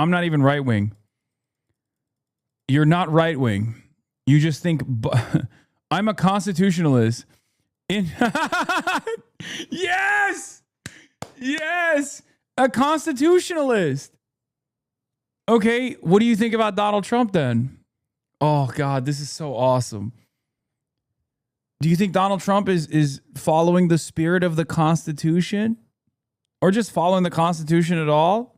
I'm not even right wing. You're not right wing. You just think I'm a constitutionalist. Yes, a constitutionalist. Okay, what do you think about Donald Trump then? Oh God, this is so awesome. Do you think Donald Trump is following the spirit of the Constitution, or just following the Constitution at all?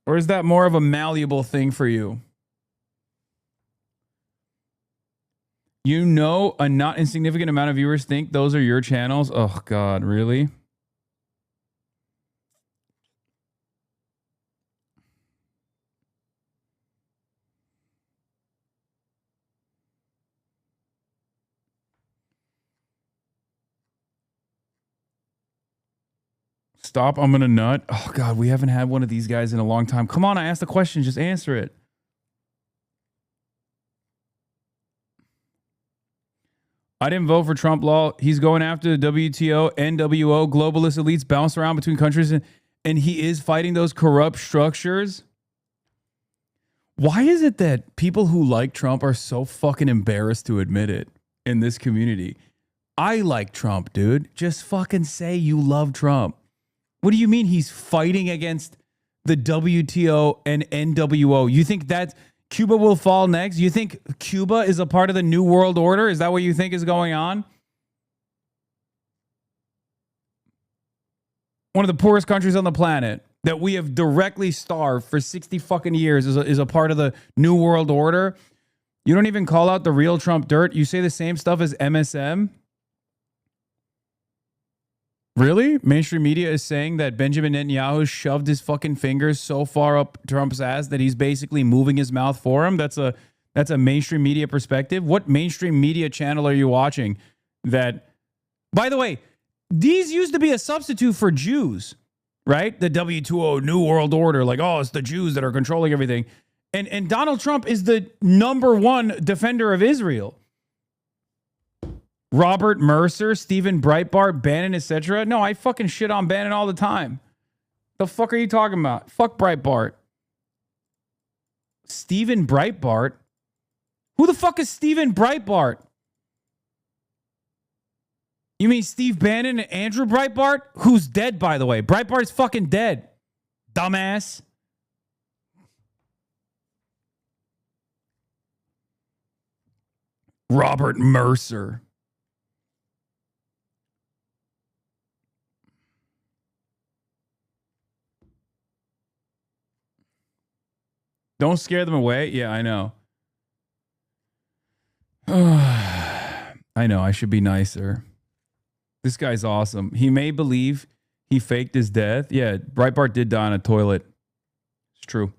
Or is that more of a malleable thing for you? You know, a not insignificant amount of viewers think those are your channels. Oh, God, really? Stop, I'm gonna nut. Oh, God, we haven't had one of these guys in a long time. Come on, I asked the question. Just answer it. I didn't vote for Trump law. He's going after the WTO, NWO, globalist elites bounce around between countries, and he is fighting those corrupt structures. Why is it that people who like Trump are so fucking embarrassed to admit it in this community? I like Trump, dude. Just fucking say you love Trump. What do you mean he's fighting against the WTO and NWO? You think that Cuba will fall next? You think Cuba is a part of the New World Order? Is that what you think is going on? One of the poorest countries on the planet that we have directly starved for 60 fucking years is a part of the New World Order. You don't even call out the real Trump dirt. You say the same stuff as MSM. Really? Mainstream media is saying that Benjamin Netanyahu shoved his fucking fingers so far up Trump's ass that he's basically moving his mouth for him. That's a mainstream media perspective. What mainstream media channel are you watching? That, by the way, these used to be a substitute for Jews, right? The WTO New World Order, like, oh, it's the Jews that are controlling everything. And Donald Trump is the number one defender of Israel. Robert Mercer, Stephen Breitbart, Bannon, etc. No, I fucking shit on Bannon all the time. The fuck are you talking about? Fuck Breitbart. Stephen Breitbart? Who the fuck is Stephen Breitbart? You mean Steve Bannon and Andrew Breitbart? Who's dead, by the way? Breitbart's fucking dead. Dumbass. Robert Mercer. Don't scare them away. Yeah, I know. I know. I should be nicer. This guy's awesome. He may believe he faked his death. Yeah, Breitbart did die on a toilet. It's true.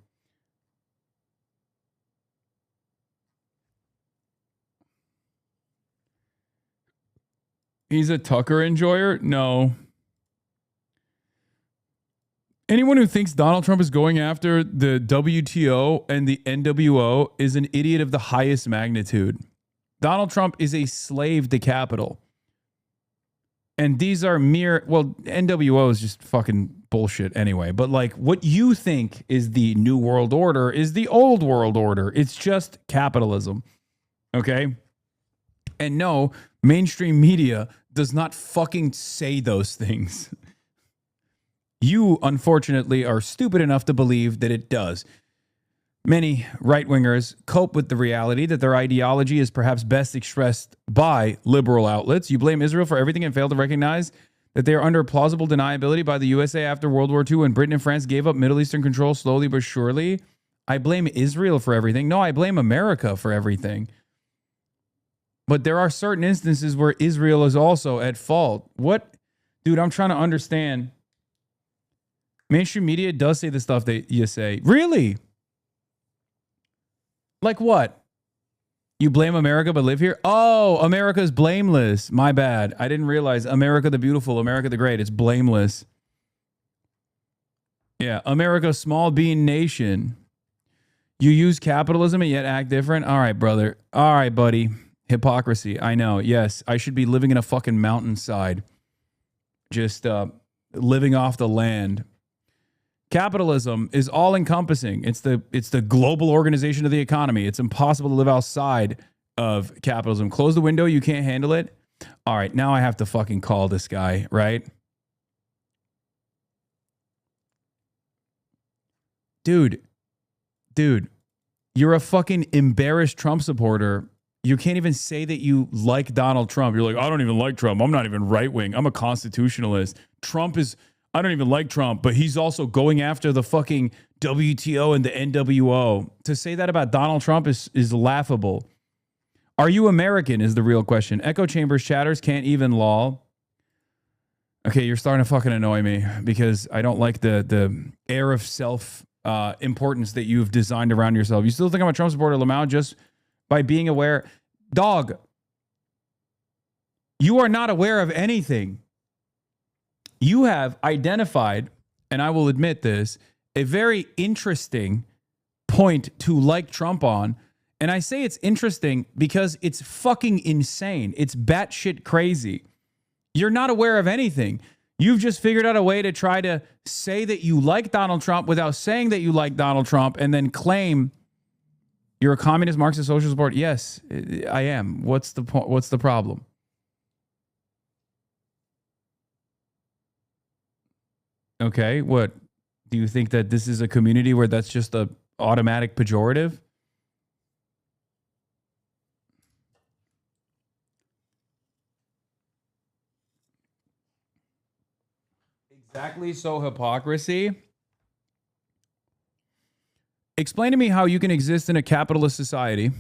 He's a Tucker enjoyer? No. Anyone who thinks Donald Trump is going after the WTO and the NWO is an idiot of the highest magnitude. Donald Trump is a slave to capital. And these are mere, well, NWO is just fucking bullshit anyway. But like what you think is the New World Order is the Old World Order. It's just capitalism. Okay? And no, mainstream media does not fucking say those things. You, unfortunately, are stupid enough to believe that it does. Many right-wingers cope with the reality that their ideology is perhaps best expressed by liberal outlets. You blame Israel for everything and fail to recognize that they are under plausible deniability by the USA after World War II when Britain and France gave up Middle Eastern control slowly but surely. I blame Israel for everything. No, I blame America for everything. But there are certain instances where Israel is also at fault. What? Dude, I'm trying to understand. Mainstream media does say the stuff that you say. Really? Like what? You blame America but live here? Oh, America's blameless. My bad. I didn't realize America the beautiful, America the great. It's blameless. Yeah, America small bean nation. You use capitalism and yet act different? All right, brother. All right, buddy. Hypocrisy. I know. Yes, I should be living in a fucking mountainside. Just living off the land. Capitalism is all encompassing. It's the global organization of the economy. It's impossible to live outside of capitalism. Close the window. You can't handle it. All right. Now I have to fucking call this guy, right? Dude, you're a fucking embarrassed Trump supporter. You can't even say that you like Donald Trump. You're like, I don't even like Trump. I'm not even right wing. I'm a constitutionalist. I don't even like Trump, but he's also going after the fucking WTO and the NWO. To say that about Donald Trump is laughable. Are you American is the real question. Echo chambers chatters can't even law. Okay, you're starting to fucking annoy me because I don't like the air of self importance that you've designed around yourself. You still think I'm a Trump supporter, Lamau, just by being aware? Dog, you are not aware of anything. You have identified, and I will admit this, a very interesting point to like Trump on. And I say it's interesting because it's fucking insane. It's batshit crazy. You're not aware of anything. You've just figured out a way to try to say that you like Donald Trump without saying that you like Donald Trump and then claim you're a communist, Marxist, social support. Yes, I am. What's the point? What's the problem? Okay, what? Do you think that this is a community where that's just a automatic pejorative? Exactly, so hypocrisy. Explain to me how you can exist in a capitalist society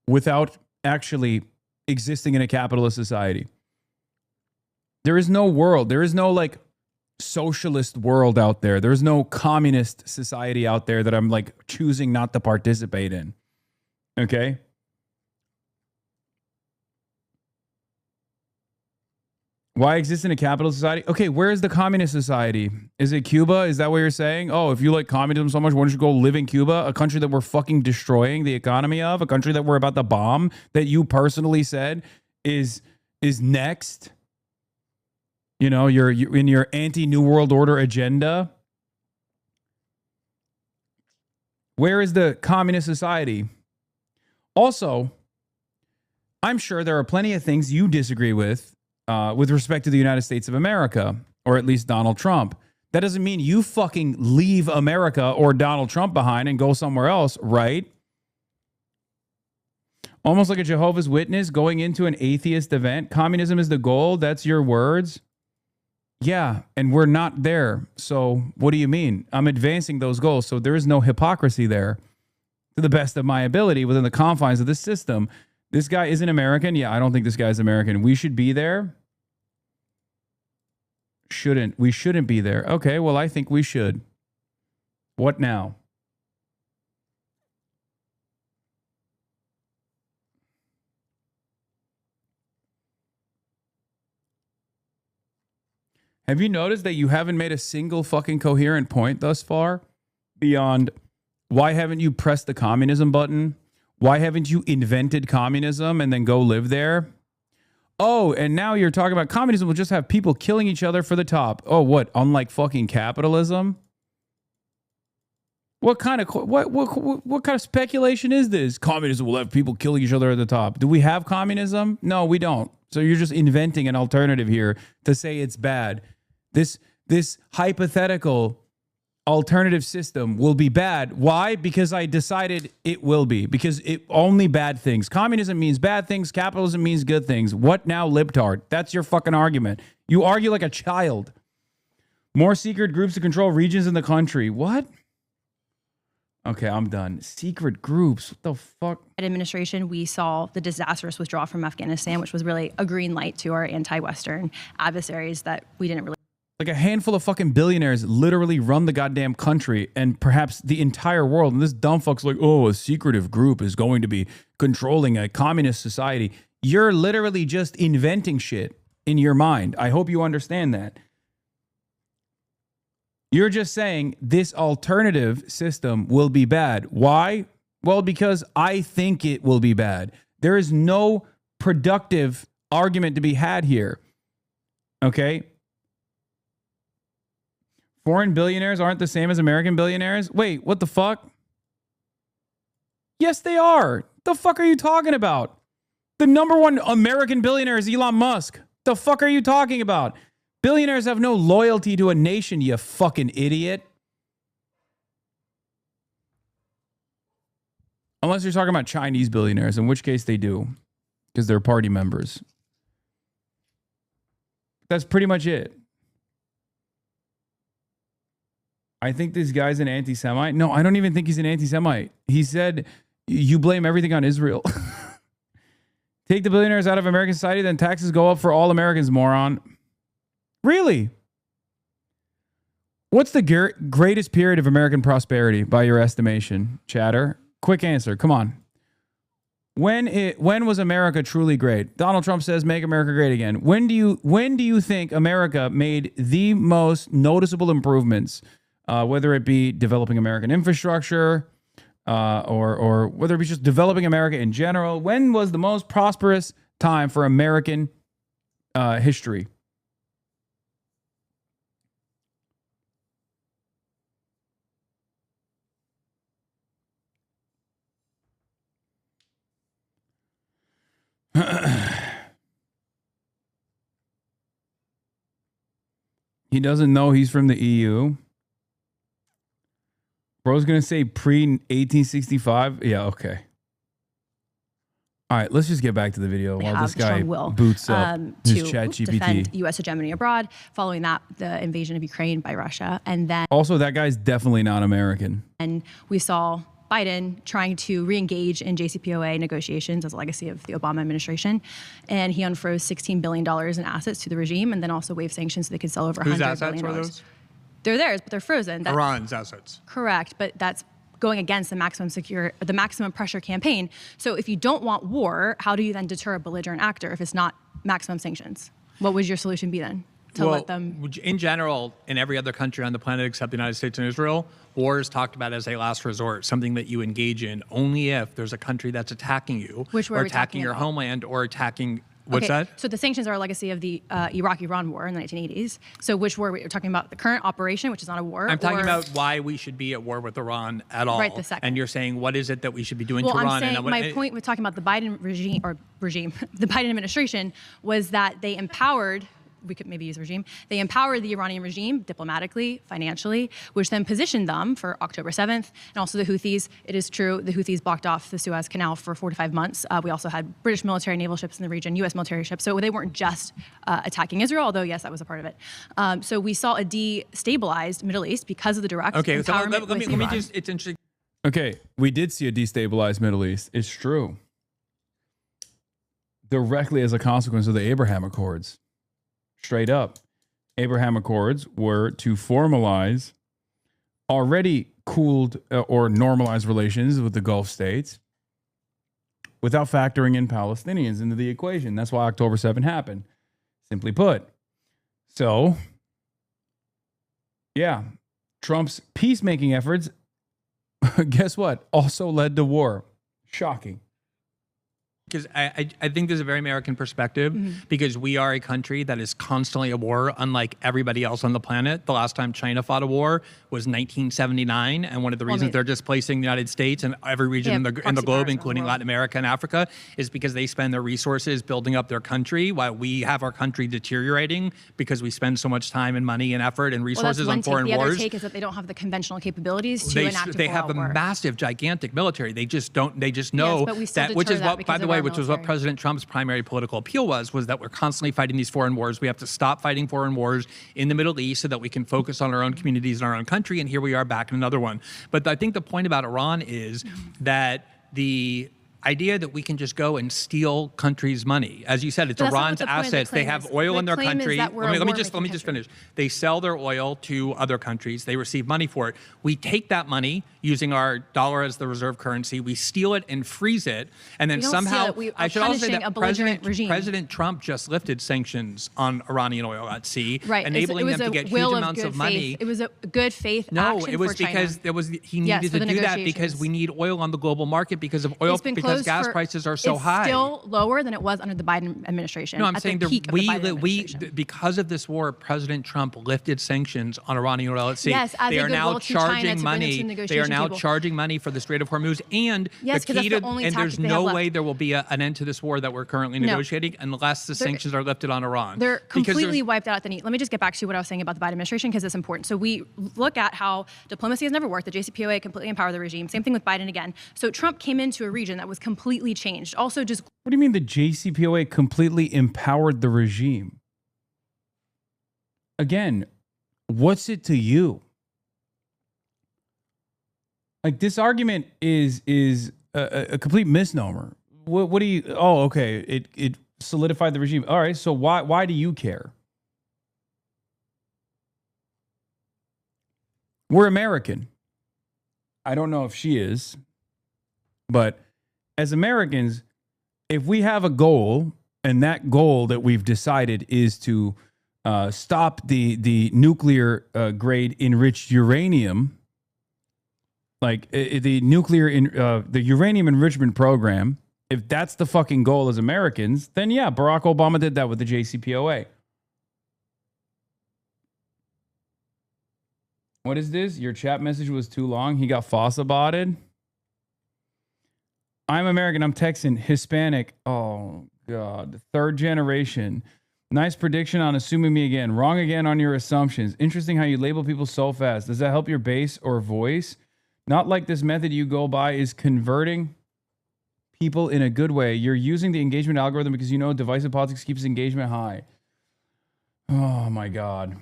without actually existing in a capitalist society. There is no world. There is no like socialist world out there. There's no communist society out there that I'm like choosing not to participate in. Okay? Why exist in a capitalist society? Okay, where is the communist society? Is it Cuba? Is that what you're saying? Oh, if you like communism so much, why don't you go live in Cuba? A country that we're fucking destroying the economy of? A country that we're about to bomb that you personally said is next? You know, you're in your anti-New World Order agenda. Where is the communist society? Also, I'm sure there are plenty of things you disagree with respect to the United States of America, or at least Donald Trump. That doesn't mean you fucking leave America or Donald Trump behind and go somewhere else, right? Almost like a Jehovah's Witness going into an atheist event. Communism is the goal. That's your words. Yeah, and we're not there. So what do you mean? I'm advancing those goals. So there is no hypocrisy there. To the best of my ability within the confines of this system. This guy isn't American. Yeah, I don't think this guy's American. We should be there. We shouldn't be there. Okay, well, I think we should. What now? Have you noticed that you haven't made a single fucking coherent point thus far? Beyond, why haven't you pressed the communism button? Why haven't you invented communism and then go live there? Oh, and now you're talking about communism will just have people killing each other for the top. Oh, what? Unlike fucking capitalism? What kind of speculation is this? Communism will have people killing each other at the top. Do we have communism? No, we don't. So you're just inventing an alternative here to say it's bad. This hypothetical alternative system will be bad. Why? Because I decided it will be. Because it only bad things. Communism means bad things. Capitalism means good things. What now, libtard? That's your fucking argument. You argue like a child. More secret groups to control regions in the country. What? Okay, I'm done. Secret groups. What the fuck? Administration, we saw the disastrous withdrawal from Afghanistan, which was really a green light to our anti-Western adversaries that we didn't really. Like a handful of fucking billionaires literally run the goddamn country and perhaps the entire world. And this dumb fuck's like, oh, a secretive group is going to be controlling a communist society. You're literally just inventing shit in your mind. I hope you understand that. You're just saying this alternative system will be bad. Why? Well, because I think it will be bad. There is no productive argument to be had here. Okay? Foreign billionaires aren't the same as American billionaires? Wait, what the fuck? Yes, they are. The fuck are you talking about? The number one American billionaire is Elon Musk. The fuck are you talking about? Billionaires have no loyalty to a nation, you fucking idiot. Unless you're talking about Chinese billionaires, in which case they do, because they're party members. That's pretty much it. I think this guy's an anti-Semite. No, I don't even think he's an anti-Semite. He said, you blame everything on Israel. Take the billionaires out of American society, then taxes go up for all Americans, moron. Really? What's the greatest period of American prosperity by your estimation, chatter? Quick answer. Come on. When was America truly great? Donald Trump says, make America great again. When do you think America made the most noticeable improvements? Whether it be developing American infrastructure, or whether it be just developing America in general. When was the most prosperous time for American history? He doesn't know he's from the EU. Bro's going to say pre-1865. Yeah, okay. All right, let's just get back to the video while this guy boots up his ChatGPT. Defend U.S. hegemony abroad. Following that, the invasion of Ukraine by Russia. And then also, that guy's definitely not American. And we saw Biden trying to re-engage in JCPOA negotiations as a legacy of the Obama administration. And he unfroze $16 billion in assets to the regime and then also waived sanctions so they could sell over $100 billion. Whose assets were those? They're theirs, but they're frozen. That's Iran's assets. Correct, but that's going against the maximum pressure campaign. So if you don't want war, how do you then deter a belligerent actor if it's not maximum sanctions? What would your solution be then? Let them... In general, in every other country on the planet except the United States and Israel, war is talked about as a last resort, something that you engage in only if there's a country that's attacking you, or attacking your homeland, or attacking... What's that? So the sanctions are a legacy of the Iraq-Iran war in the 1980s. So which war? We're talking about the current operation, which is not a war. I'm talking about why we should be at war with Iran at all. Right, the second. And you're saying, what is it that we should be doing to Iran? Well, I'm saying my point with talking about the Biden regime, the Biden administration, was that they empowered, we could maybe use regime, they empowered the Iranian regime diplomatically, financially, which then positioned them for October 7th. And also the Houthis, it is true, the Houthis blocked off the Suez Canal for 4 to 5 months. We also had British military naval ships in the region, US military ships. So they weren't just attacking Israel, although yes, that was a part of it. So we saw a destabilized Middle East because of the direct empowerment let me just, it's interesting. Okay, we did see a destabilized Middle East. It's true. Directly as a consequence of the Abraham Accords. Straight up, Abraham Accords were to formalize already cooled or normalized relations with the Gulf states without factoring in Palestinians into the equation. That's why October 7 happened, simply put. So, yeah, Trump's peacemaking efforts, guess what, also led to war. Shocking. Because I think there's a very American perspective, because we are a country that is constantly at war, unlike everybody else on the planet. The last time China fought a war was 1979, and one of the reasons they're displacing the United States and every region in the globe, including Latin America and Africa, is because they spend their resources building up their country while we have our country deteriorating because we spend so much time and money and effort and resources on foreign wars. The other take is that they don't have the conventional capabilities to enact a They have a massive, gigantic military. They just don't. They just know that, which is what, by the way, which was what President Trump's primary political appeal was that we're constantly fighting these foreign wars. We have to stop fighting foreign wars in the Middle East so that we can focus on our own communities and our own country. And here we are back in another one. But I think the point about Iran is that the idea that we can just go and steal countries' money. As you said, it's Iran's assets. They have oil in their country. Let me just finish. They sell their oil to other countries. They receive money for it. We take that money using our dollar as the reserve currency. We steal it and freeze it, and then somehow I should also say that President Trump just lifted sanctions on Iranian oil at sea, enabling them to get huge amounts of money. It was a good faith action for China. No, it was because he needed to do that because we need oil on the global market because of oil. because gas prices are so high. It's still lower than it was under the Biden administration. No, I'm saying that because of this war, President Trump lifted sanctions on Iranian oil at sea. Yes, as they a are now goodwill to China charging to money. bring it to the They are now negotiation table. charging money for the Strait of Hormuz, and yes, the key to, the only and there's tactic they no have way left. there will be an end to this war that we're currently negotiating unless the sanctions are lifted on Iran. They're completely wiped out at the knee. Let me just get back to what I was saying about the Biden administration because it's important. So we look at how diplomacy has never worked. The JCPOA completely empowered the regime. Same thing with Biden again. So Trump came into a region that was completely changed. Also, just what do you mean the JCPOA completely empowered the regime? Again, what's it to you? Like this argument is a complete misnomer. What do you? Oh, okay. It solidified the regime. All right. So why do you care? We're American. I don't know if she is, but as Americans, if we have a goal and that goal that we've decided is to stop the nuclear grade enriched uranium, like the uranium enrichment program, if that's the fucking goal as Americans, then yeah, Barack Obama did that with the JCPOA. What is this? Your chat message was too long. He got FOSSA-botted. I'm American. I'm Texan. Hispanic. Oh, God. Third generation. Nice prediction on assuming me again. Wrong again on your assumptions. Interesting how you label people so fast. Does that help your base or voice? Not like this method you go by is converting people in a good way. You're using the engagement algorithm because you know divisive politics keeps engagement high. Oh, my God.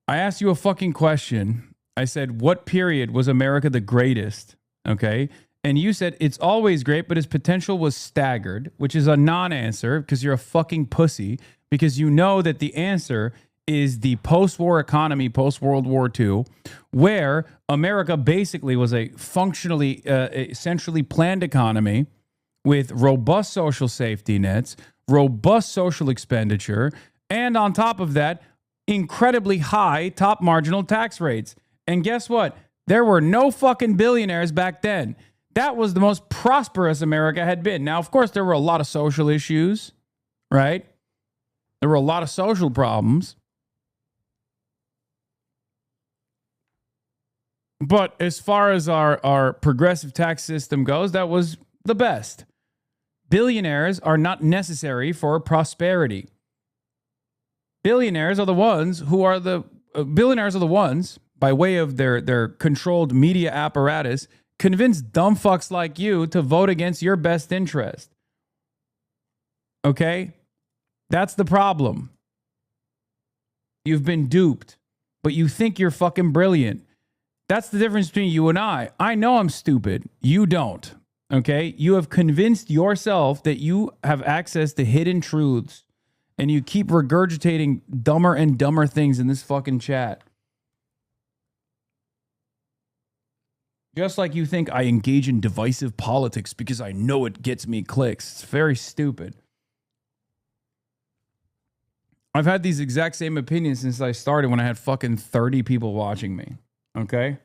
I asked you a fucking question. I said, what period was America the greatest? Okay. And you said it's always great, but its potential was staggered, which is a non-answer because you're a fucking pussy, because you know that the answer is the post-war economy, post-World War II, where America basically was a functionally, essentially planned economy with robust social safety nets, robust social expenditure, and on top of that, incredibly high top marginal tax rates. And guess what? There were no fucking billionaires back then. That was the most prosperous America had been. Now, of course, there were a lot of social issues, right? There were a lot of social problems. But as far as our progressive tax system goes, that was the best. Billionaires are not necessary for prosperity. Billionaires are the ones by way of their controlled media apparatus convince dumb fucks like you to vote against your best interest. Okay? That's the problem. You've been duped, but you think you're fucking brilliant. That's the difference between you and I. I know I'm stupid. You don't. Okay? You have convinced yourself that you have access to hidden truths. And you keep regurgitating dumber and dumber things in this fucking chat. Just like you think I engage in divisive politics because I know it gets me clicks. It's very stupid. I've had these exact same opinions since I started when I had fucking 30 people watching me. Okay?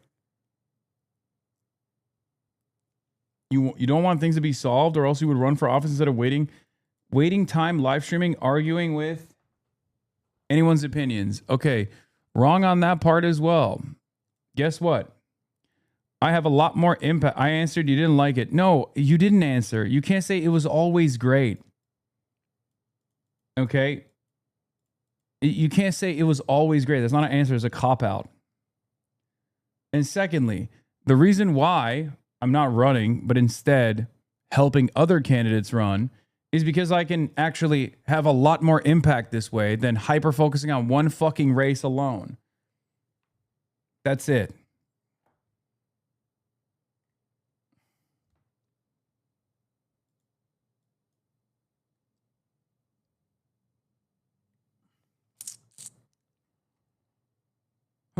You don't want things to be solved, or else you would run for office instead of waiting time, live streaming, arguing with anyone's opinions. Okay, wrong on that part as well. Guess what? I have a lot more impact. I answered, you didn't like it. No, you didn't answer. You can't say it was always great. Okay? You can't say it was always great. That's not an answer. It's a cop-out. And secondly, the reason why I'm not running, but instead helping other candidates run, is because I can actually have a lot more impact this way than hyper-focusing on one fucking race alone. That's it.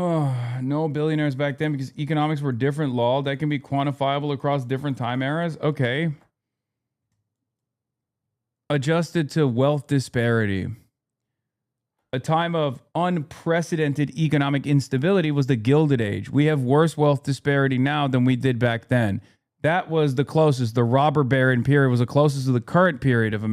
Oh, no billionaires back then because economics were different, lol. That can be quantifiable across different time eras. Okay. Adjusted to wealth disparity. A time of unprecedented economic instability was the Gilded Age. We have worse wealth disparity now than we did back then. That was the closest. The robber baron period was the closest to the current period of the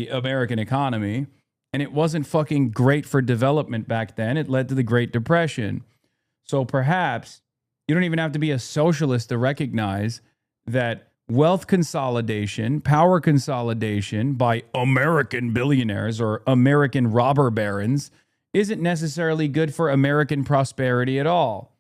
American economy. And it wasn't fucking great for development back then. It led to the Great Depression. So perhaps you don't even have to be a socialist to recognize that wealth consolidation, power consolidation by American billionaires or American robber barons isn't necessarily good for American prosperity at all.